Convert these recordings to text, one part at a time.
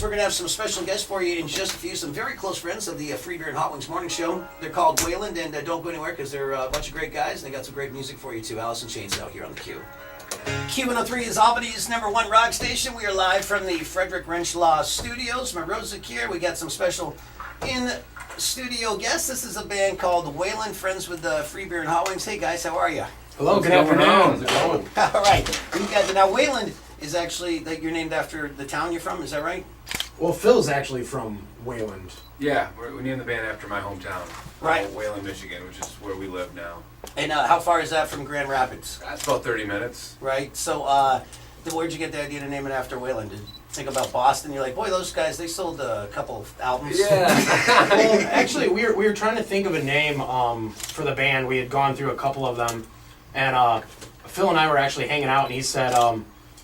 we're going to have some special guests for you in just a few. Some very close friends of the Free Beer and Hot Wings Morning Show. They're called Wayland, and don't go anywhere because they're a bunch of great guys, and they got some great music for you too. Alice and Shane's out here on the Q. Q103 is Albany's #1 rock station. We are live from the Frederick Renslaw Studios. Mrozek here. We got some special in-studio guests. This is a band called Wayland, friends with the Free Beer and Hot Wings. Hey guys, how are you? Hello, good afternoon. How's it going? All right. Now Wayland is actually that you're named after the town you're from. Is that right? Well, Phil's actually from Wayland. Yeah, we named the band after my hometown. Right. Wayland, Michigan, which is where we live now. And how far is that from Grand Rapids? That's about 30 minutes. Right. So, where'd you get the idea to name it after Wayland? Did you think about Boston? You're like, boy, those guys, they sold a couple of albums. Yeah. Well, actually, we were trying to think of a name for the band. We had gone through a couple of them, and Phil and I were actually hanging out, and he said,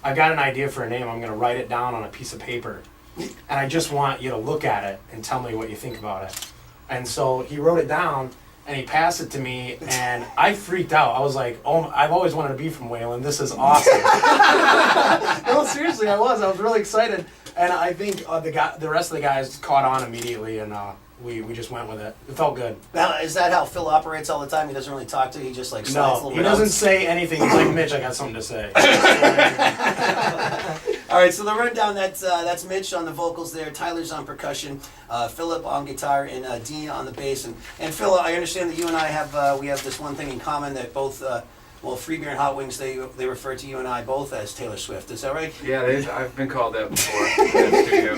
"I got an idea for a name. I'm going to write it down on a piece of paper, and I just want you to look at it and tell me what you think about it." And so he wrote it down, and he passed it to me, and I freaked out. I was like, "Oh, I've always wanted to be from Wayland. This is awesome." No, seriously, I was really excited, and I think the rest of the guys caught on immediately, and we just went with it. It felt good. Now, is that how Phil operates all the time? He doesn't really talk to you. He just like slides a No, little he bit doesn't out? say anything. He's like, "Mitch, I got something to say." All right, so the rundown, that's Mitch on the vocals there, Tyler's on percussion, Philip on guitar, and Dean on the bass. And Phil, I understand that you and I have we have this one thing in common that both, Free Beer and Hot Wings, they refer to you and I both as Taylor Swift. Is that right? Yeah, I've been called that before in the studio.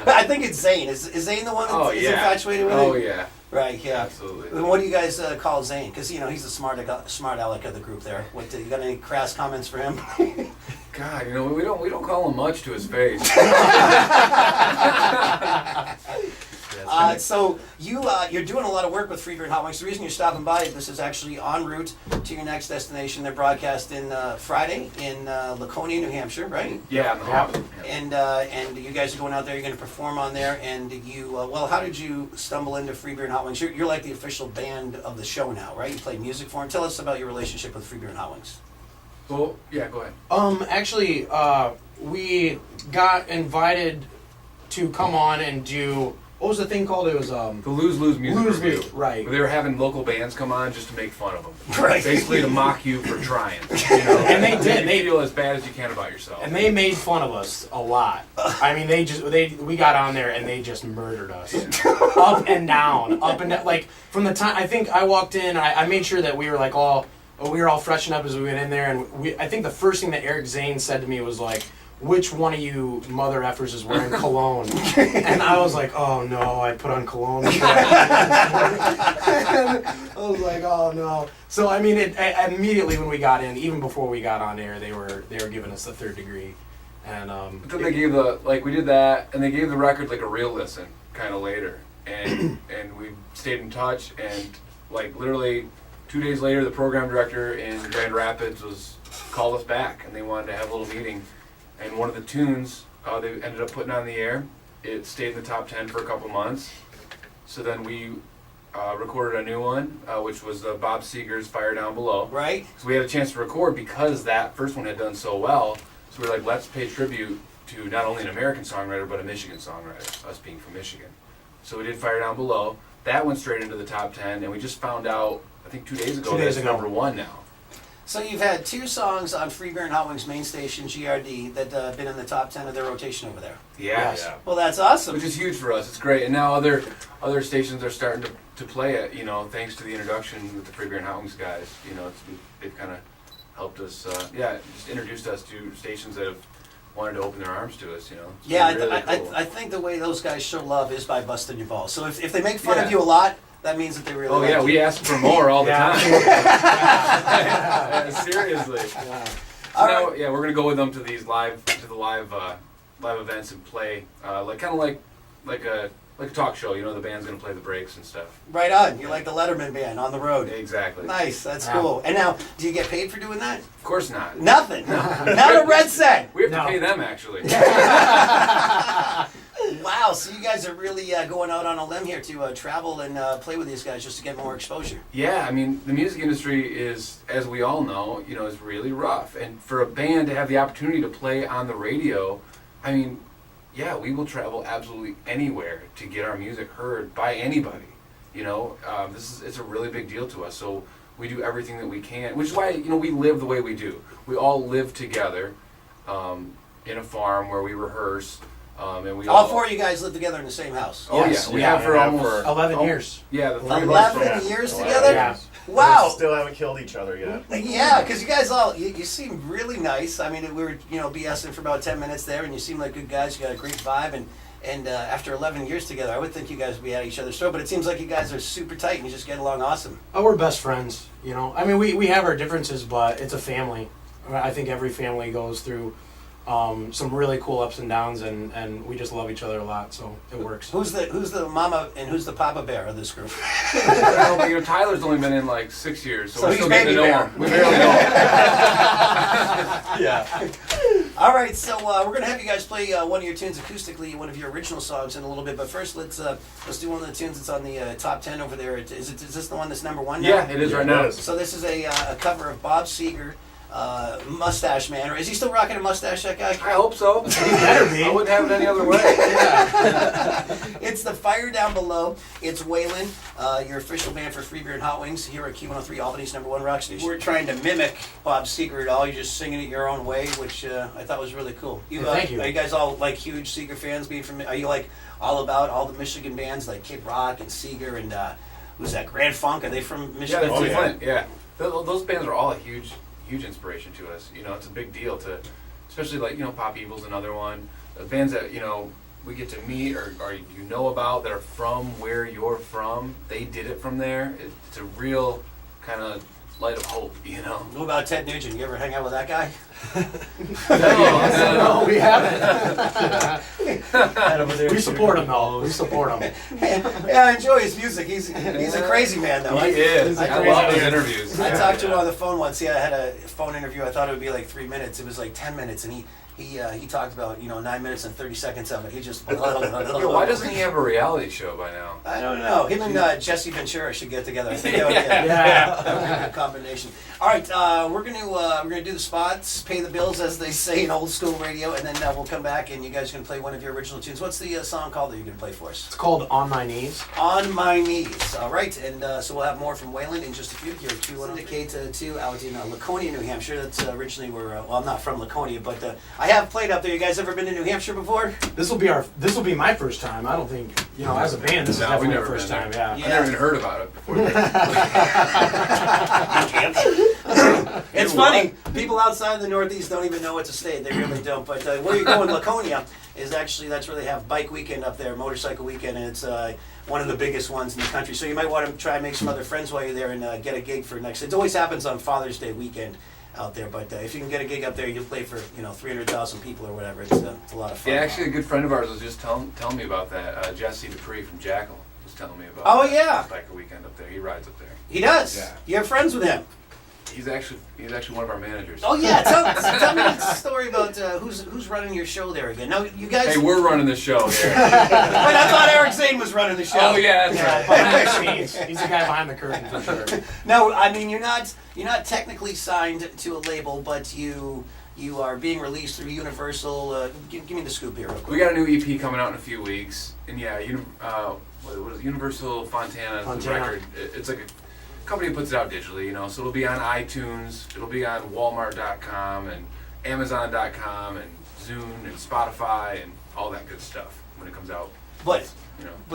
But I think it's Zane. Is Zane the one that's infatuated with it? Oh, yeah. Right, yeah. Absolutely. And what do you guys call Zane? Because, he's the smart aleck of the group there. What, you got any crass comments for him? God, we don't call him much to his face. So you're doing a lot of work with Free Beer and Hot Wings. The reason you're stopping by, this is actually en route to your next destination. They're broadcasting Friday in Laconia, New Hampshire, right? Yeah, I'm happy. And you guys are going out there. You're going to perform on there. And how did you stumble into Free Beer and Hot Wings? You're like the official band of the show now, right? You play music for them. Tell us about your relationship with Free Beer and Hot Wings. Well, yeah, go ahead. Actually, we got invited to come on and do. What was the thing called? It was The Lose Music Review. Right. They were having local bands come on just to make fun of them. Right. Basically to mock you for trying. And they did. They feel as bad as you can about yourself. And they made fun of us a lot. I mean, we got on there and they just murdered us. Up and down. Like, from the time, I think I walked in, I made sure that we were like we were all freshened up as we went in there, and I think the first thing that Eric Zane said to me was like, "Which one of you mother effers is wearing cologne?" And I was like, "Oh no, I put on cologne." I was like, "Oh no." So I mean, immediately when we got in, even before we got on air, they were giving us the third degree, and But then they gave we did that, and they gave the record like a real listen kind of later, and we stayed in touch, and like literally 2 days later, the program director in Grand Rapids called us back, and they wanted to have a little meeting. And one of the tunes they ended up putting on the air, it stayed in the top 10 for a couple months. So then we recorded a new one, which was Bob Seger's Fire Down Below. Right. So we had a chance to record because that first one had done so well. So we were like, let's pay tribute to not only an American songwriter, but a Michigan songwriter, us being from Michigan. So we did Fire Down Below. That went straight into the top 10, and we just found out, I think 2 days ago, that it's #1 now. So you've had 2 songs on Free Beer and Hot Wings main station, GRD, that have been in the top 10 of their rotation over there. Yeah. Yes. Yeah. Well, that's awesome. Which is huge for us. It's great. And now other stations are starting to play it, thanks to the introduction with the Free Beer and Hot Wings guys. They've kind of helped us, just introduced us to stations that have wanted to open their arms to us, It's really cool. I think the way those guys show love is by busting your balls. So if they make fun of you a lot, that means that they really like you. We ask for more all the time. Seriously. Yeah. So now, we're gonna go with them to these live events and play like a talk show. The band's gonna play the breaks and stuff. Right on. You're like the Letterman band on the road. Exactly. Nice. That's cool. And now, do you get paid for doing that? Of course not. Nothing. Not a red cent. We have to pay them actually. Wow, so you guys are really going out on a limb here to travel and play with these guys just to get more exposure. Yeah, I mean, the music industry is, as we all know, is really rough. And for a band to have the opportunity to play on the radio, I mean, yeah, we will travel absolutely anywhere to get our music heard by anybody. You know, it's a really big deal to us. So we do everything that we can, which is why, you know, we live the way we do. We all live together in a farm where we rehearse. And we all four of you guys live together in the same house. Oh Yes. yeah, we have for almost 11 years. Yeah, the 3 of us 11 years together? Yeah. Wow. Still haven't killed each other yet. Yeah, because you guys all, you seem really nice. I mean, we were, you know, BSing for about 10 minutes there, and you seem like good guys. You got a great vibe, and after 11 years together, I would think you guys would be at each other's throat, but it seems like you guys are super tight and you just get along awesome. Oh, we're best friends, you know. I mean, we have our differences, but it's a family. I think every family goes through some really cool ups and downs, and we just love each other a lot, so it works. Who's the mama and who's the papa bear of this group? Well, but, you know, Tyler's only been in like 6 years, so, So we're he's still getting to baby know bear. him. We barely know him. Yeah. All right, so we're gonna have you guys play one of your tunes acoustically, one of your original songs in a little bit. But first, let's do one of the tunes that's on the top 10 over there. Is this the one that's number one now? Yeah, it is right now. So this is a cover of Bob Seger, Mustache Man. Or is he still rocking a mustache, that guy? I hope so. better be. I wouldn't have it any other way. It's the Fire Down Below. It's Wayland, your official band for Free Beer and Hot Wings here at Q103, Albany's #1 rock station. We're trying to mimic Bob Seger at all. You're just singing it your own way, which I thought was really cool. Thank you. Are you guys all like huge Seger fans? Are you like all about all the Michigan bands like Kid Rock and Seger and who's that? Grand Funk? Are they from Yeah, Michigan? that's too? Flint. Yeah, those bands are all a huge inspiration to us. You know, it's a big deal to, especially like, you know, Pop Evil's another one. The bands that, you know, we get to meet or you know about that are from where you're from. They did it from there. It's a real kind of light of hope, you know. What about Ted Nugent? You ever hang out with that guy? No, we haven't. We support him, though. We support him. Yeah, I enjoy his music. He's a crazy man, though. He is. I I love his interviews. I talked to him on the phone once. Yeah, I had a phone interview. I thought it would be like 3 minutes. It was like 10 minutes, and he talked about 9 minutes and 30 seconds of it. He just Yo, why doesn't he have a reality show by now? I don't know. Him and Jesse Ventura should get together. I think that would be a good combination. All right, we're gonna do the spots, pay the bills, as they say in old school radio, and then we'll come back and you guys are gonna play one of your original tunes. What's the song called that you're gonna play for us? It's called On My Knees. On My Knees. All right, and so we'll have more from Wayland in just a few here. Indicate to out in Laconia, New Hampshire. That's originally where. Well, I'm not from Laconia, but I have played up there. You guys ever been to New Hampshire before? This will be my first time. I don't think, as a band, this is definitely we've our never first been time. there. Yeah. I never even heard about it before. It's funny. People outside the Northeast don't even know it's a state. They really don't. But where you go in Laconia is actually, that's where they have bike weekend up there, motorcycle weekend, and it's one of the biggest ones in the country. So you might want to try and make some other friends while you're there and get a gig for next. It always happens on Father's Day weekend out there. But if you can get a gig up there, you'll play for 300,000 people or whatever. It's a lot of fun. Yeah, actually, a good friend of ours was just telling me about that. Jesse Dupree from Jackal was telling me about. Oh, yeah. Biker weekend up there. He rides up there. He does. Yeah. You're friends with him. He's actually one of our managers. Oh yeah, tell me the story about who's running your show there again. No, you guys. Hey, we're running the show here. Wait, I thought Eric Zane was running the show. Oh yeah, that's right. Behind the scenes. He's the guy behind the curtain for sure. No, I mean you're not technically signed to a label, but you are being released through Universal. Give me the scoop here, real quick. We got a new EP coming out in a few weeks, and yeah, what is it? Universal Fontana is the record. It's like a company puts it out digitally, so it'll be on iTunes, it'll be on Walmart.com and Amazon.com and Zune and Spotify and all that good stuff when it comes out. But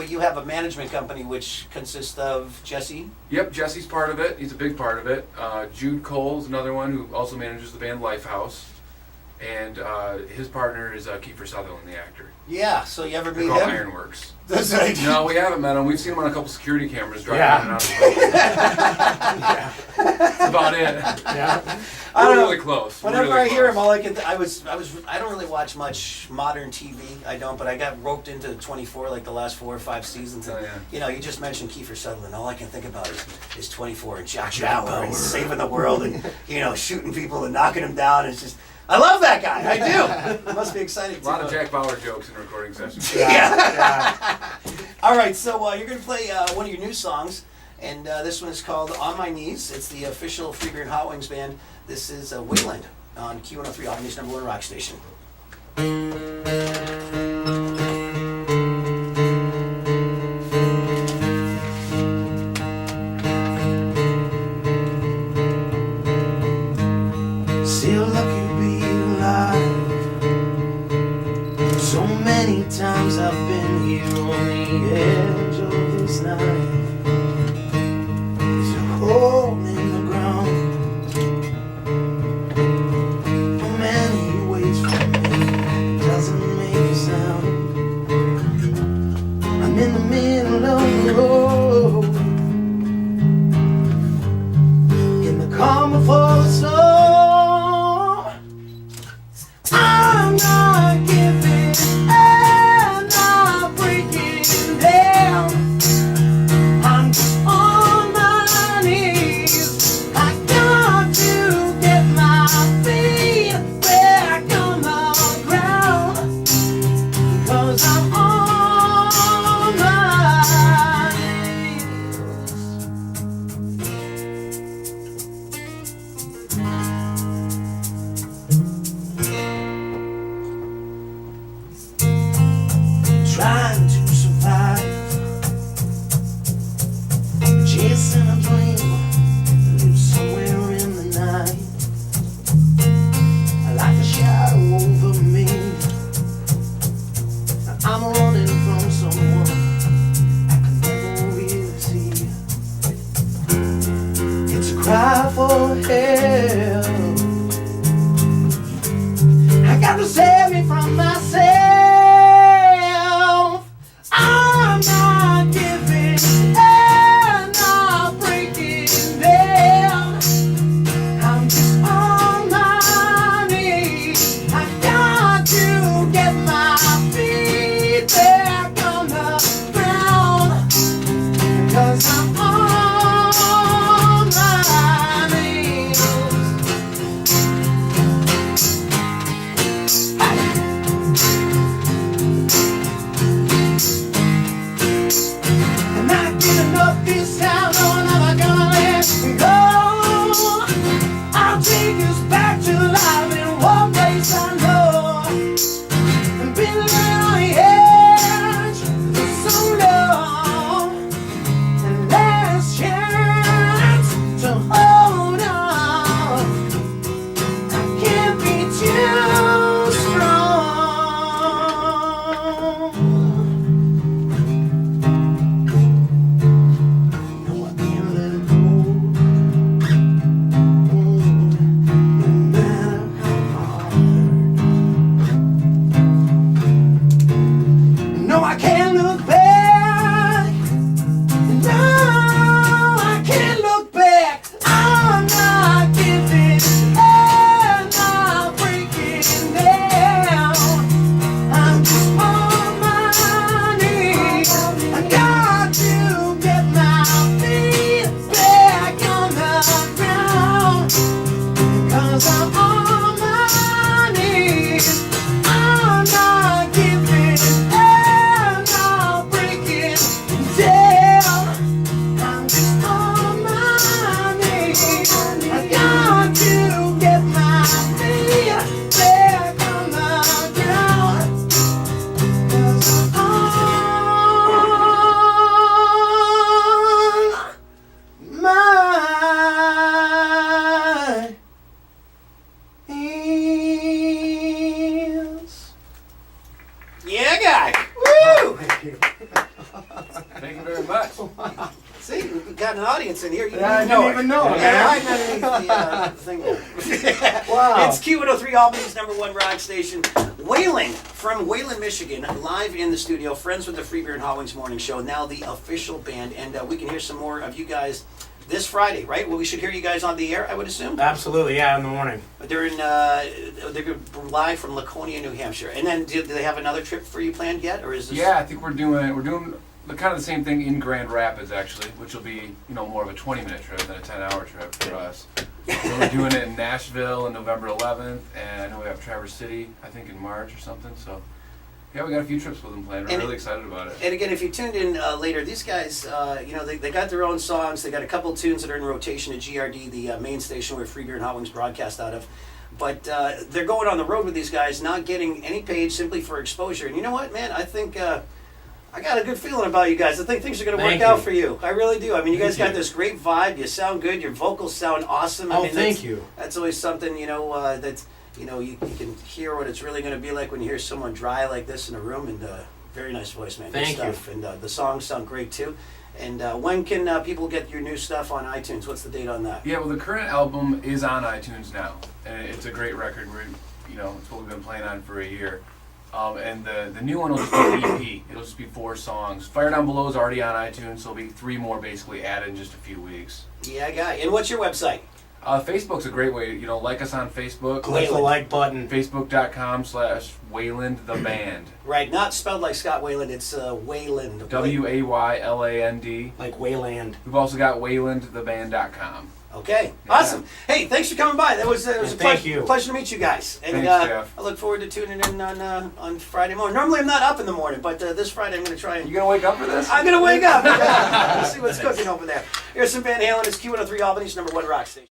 you have a management company which consists of Jesse. Yep, Jesse's part of it. He's a big part of it. Jude Cole's another one who also manages the band Lifehouse. And his partner is Kiefer Sutherland, the actor. Yeah, so you ever They're meet called him? Ironworks. That's right. No, we haven't met him. We've seen him on a couple security cameras driving in and out of the building. That's about it. Yeah. I don't We're know. really close. Whenever Really I hear him, close. all I can I don't really watch much modern TV. I don't, but I got roped into 24 like the last 4 or 5 seasons. And, Oh, yeah. you just mentioned Kiefer Sutherland. All I can think about is 24 and Jack Bauer and saving the world and shooting people and knocking them down. It's just I love that guy. I do. It must be exciting. A lot of Jack Bauer jokes in recording sessions. Yeah. All right, so you're going to play one of your new songs, and this one is called On My Knees. It's the official Free Beer and Hot Wings band. This is Wayland on Q103, Albany's #1 rock station. So many times I've been here on the edge of this night. There's a hole in the ground. Oh man, he waits for me, doesn't make a sound. I'm in the middle of the road, in the calm before the storm. I'm not giving and not breaking down. I'm just on my knees. I got to get my feet back on the ground, 'cause I'm on my knees. Trying to survive, chasing a dream that lives somewhere in the night. I like a shadow over me. I'm running from someone I can never really see. It's a cry for help. I got to save me from myself. I'm not giving and not breaking down. I'm just on my knees. I got to get my feet back on the ground, 'cause I'm on my knees. I'm not giving up this time, no, I'm never gonna let me go. I'll take us back to life in one place I know. I've been living on the edge for so long. And last chance to hold on. I can't be too strong. No, I can't let it go. No matter how hard. No, I can't look back. No, I can't look back. I'm not giving and not breaking down. I'm just on my knees. I got to get my feet back on the ground, 'cause I'm on my knees. I'm not giving and not breaking down. I'm just on my knees. I got to get my feet back on the ground, 'cause I'm on my knees. Yeah, guy. Woo! Thank you very much. See, we've got an audience in here. You Yeah, I didn't didn't even know it, Yeah, man. right underneath the thing there. Wow. It's Q103, Albany's #1 rock station. Wayland from Wayland, Michigan, live in the studio. Friends with the Free Beer and Hot Wings Morning Show, now the official band. And we can hear some more of you guys this Friday, right? Well, we should hear you guys on the air, I would assume. Absolutely, yeah, in the morning. They're live from Laconia, New Hampshire. And then do they have another trip for you planned yet, or is this? Yeah, I think we're doing the kind of the same thing in Grand Rapids actually, which will be more of a 20-minute trip than a 10-hour trip for us. So we're doing it in Nashville on November 11th, and I know we have Traverse City, I think in March or something. So yeah, we got a few trips with them planned. We're really excited about it. And again, if you tuned in later, these guys, they got their own songs. They got a couple of tunes that are in rotation at GRD, the main station where Free Beer and Hot Wings broadcast out of. But they're going on the road with these guys, not getting any paid, simply for exposure. And you know what, man? I think I got a good feeling about you guys. I think things are going to work out for you. I really do. I mean, you guys got this great vibe. You sound good. Your vocals sound awesome. I mean, thank you. That's always something, that's you know, you can hear what it's really going to be like when you hear someone dry like this in a room. And very nice voice, man. Good Thank you. stuff. And the songs sound great too. And when can people get your new stuff on iTunes? What's the date on that? Yeah, well, the current album is on iTunes now, and it's a great record. It's what we've been playing on for a year. And the new one will just be an EP. It'll just be 4 songs. Fire Down Below is already on iTunes, so there'll be 3 more basically added in just a few weeks. Yeah, I got it. And what's your website? Facebook's a great way. Like us on Facebook. Click the like button. Facebook.com/Wayland the Band. Right, not spelled like Scott Wayland. It's Wayland. Wayland. Like Wayland. We've also got WaylandTheBand.com. Okay, Yeah. awesome. Hey, thanks for coming by. It was a thank you. pleasure to meet you guys. And Thanks, Jeff. I look forward to tuning in on Friday morning. Normally I'm not up in the morning, but this Friday I'm going to try and... You gonna wake up for this? I'm going to wake up. Let's see what's cooking over there. Here's some Van Halen. It's Q103 Albany's #1 rock station.